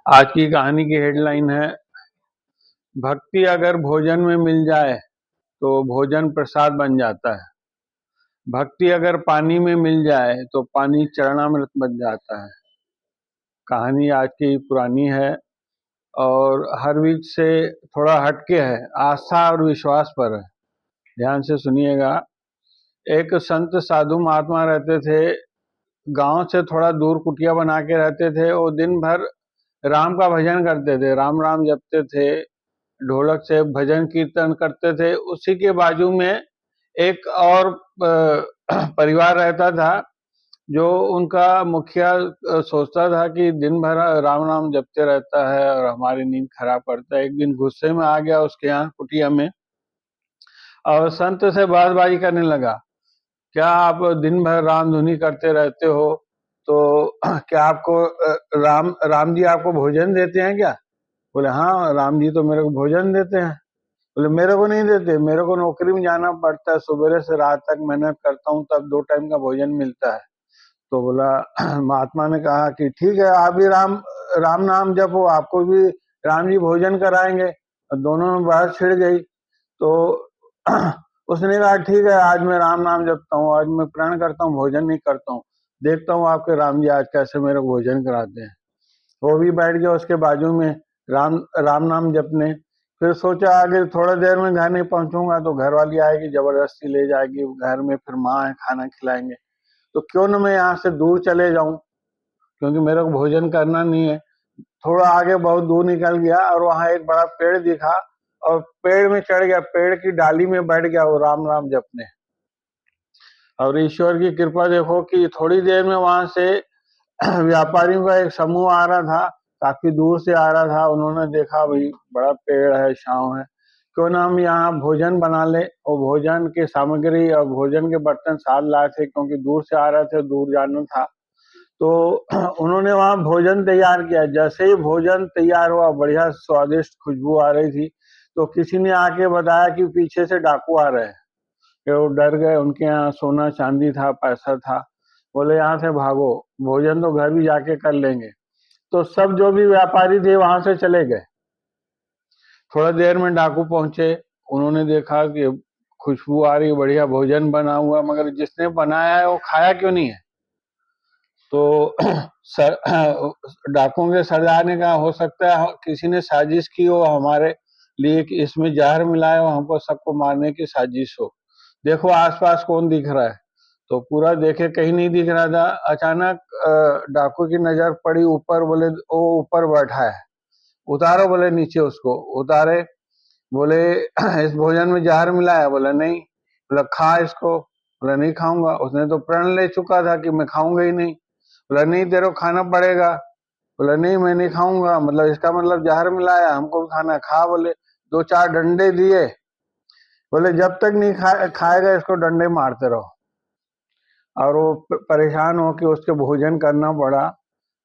आज की कहानी की हेडलाइन है, भक्ति अगर भोजन में मिल जाए तो भोजन प्रसाद बन जाता है। भक्ति अगर पानी में मिल जाए तो पानी चरणामृत बन जाता है। कहानी आज की पुरानी है और हर बीच से थोड़ा हटके है, आस्था और विश्वास पर है। ध्यान से सुनिएगा। एक संत साधु महात्मा रहते थे, गांव से थोड़ा दूर कुटिया बना के रहते थे। वो दिन भर राम का भजन करते थे, राम राम जपते थे, ढोलक से भजन कीर्तन करते थे। उसी के बाजू में एक और परिवार रहता था, जो उनका मुखिया सोचता था कि दिन भर राम नाम जपते रहता है और हमारी नींद खराब करता है। एक दिन गुस्से में आ गया उसके यहाँ कुटिया में और संत से बातबाजी करने लगा। क्या आप दिन भर राम धुनी करते रहते हो, तो क्या आपको राम जी आपको भोजन देते हैं क्या? बोले हाँ, राम जी तो मेरे को भोजन देते हैं। बोले मेरे को नहीं देते, मेरे को नौकरी में जाना पड़ता है, सुबह से रात तक मेहनत करता हूँ, तब 2 टाइम का भोजन मिलता है। तो बोला महात्मा ने कहा कि ठीक है, आप भी राम राम नाम जपो, आपको भी राम जी भोजन कराएंगे। दोनों में बात छिड़ गई। तो उसने कहा ठीक है, आज मैं राम नाम जपता हूँ, आज मैं प्रण करता हूँ, भोजन नहीं करता हूँ, देखता हूँ आपके राम जी आज कैसे मेरे को भोजन कराते हैं। वो भी बैठ गया उसके बाजू में राम राम नाम जपने। फिर सोचा आगे थोड़ा देर में घर नहीं पहुंचूंगा तो घर वाली आएगी, जबरदस्ती ले जाएगी घर में, फिर माँ है खाना खिलाएंगे, तो क्यों ना मैं यहाँ से दूर चले जाऊं, क्योंकि मेरे को भोजन करना नहीं है। थोड़ा आगे बहुत दूर निकल गया और वहां एक बड़ा पेड़ दिखा और पेड़ में चढ़ गया, पेड़ की डाली में बैठ गया वो राम राम जपने। और ईश्वर की कृपा देखो कि थोड़ी देर में वहां से व्यापारियों का एक समूह आ रहा था, काफी दूर से आ रहा था। उन्होंने देखा भाई बड़ा पेड़ है, छांव है, क्यों ना हम यहाँ भोजन बना ले। और भोजन की सामग्री और भोजन के बर्तन साथ लाए थे, क्योंकि दूर से आ रहे थे, दूर जाना था। तो उन्होंने वहां भोजन तैयार किया। जैसे ही भोजन तैयार हुआ, बढ़िया स्वादिष्ट खुशबू आ रही थी, तो किसी ने आके बताया कि पीछे से डाकू आ रहे हैं। वो डर गए, उनके यहाँ सोना चांदी था, पैसा था। बोले यहाँ से भागो, भोजन तो घर भी जाके कर लेंगे। तो सब जो भी व्यापारी थे वहां से चले गए। थोड़ा देर में डाकू पहुंचे, उन्होंने देखा कि खुशबू आ रही, बढ़िया भोजन बना हुआ, मगर जिसने बनाया है वो खाया क्यों नहीं है। तो डाकुओं के सरदार ने कहा हो सकता है किसी ने साजिश की हो हमारे लिए कि इसमें जहर मिलाए हो, हमको सबको मारने की साजिश हो। देखो आसपास कौन दिख रहा है। तो पूरा देखे, कहीं नहीं दिख रहा था। अचानक डाकू की नजर पड़ी ऊपर। बोले वो ऊपर बैठा है, उतारो। बोले नीचे उसको उतारे। बोले इस भोजन में जहर मिला है? बोले नहीं। बोला खा इसको। बोला नहीं खाऊंगा, उसने तो प्रण ले चुका था कि मैं खाऊंगा ही नहीं। बोला नहीं, तेरे को खाना पड़ेगा। बोला नहीं मैं नहीं खाऊंगा, मतलब इसका मतलब जहर मिलाया, हमको भी खाना। खा। बोले 2-4 डंडे दिए। बोले जब तक नहीं खाएगा इसको डंडे मारते रहो। और वो परेशान हो के उसके भोजन करना पड़ा।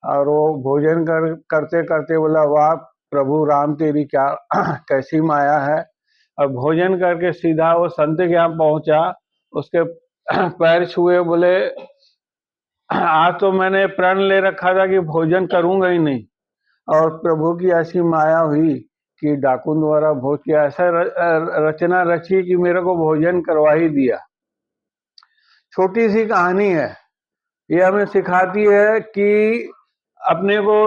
और वो भोजन करते करते बोला वाह प्रभु राम, तेरी क्या कैसी माया है। और भोजन करके सीधा वो संत के यहाँ पहुंचा, उसके पैर छुए। बोले आज तो मैंने प्रण ले रखा था कि भोजन करूंगा ही नहीं, और प्रभु की ऐसी माया हुई कि डाकुन द्वारा भोज की ऐसा रचना रची कि मेरे को भोजन करवा ही दिया। छोटी सी कहानी है, ये हमें सिखाती है कि अपने को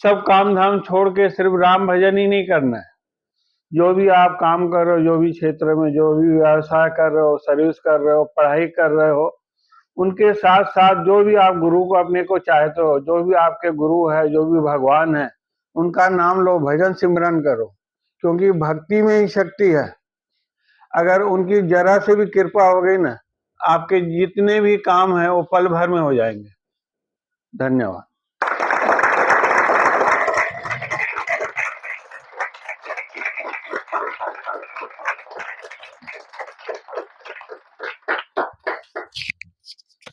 सब काम धाम छोड़ के सिर्फ राम भजन ही नहीं करना है। जो भी आप काम कर रहे हो, जो भी क्षेत्र में, जो भी व्यवसाय कर रहे हो, सर्विस कर रहे हो, पढ़ाई कर रहे हो, उनके साथ साथ जो भी आप गुरु को अपने को चाहते हो, जो भी आपके गुरु है, जो भी भगवान है, उनका नाम लो, भजन सिमरन करो, क्योंकि भक्ति में ही शक्ति है। अगर उनकी जरा से भी कृपा हो गई ना, आपके जितने भी काम है वो पल भर में हो जाएंगे। धन्यवाद।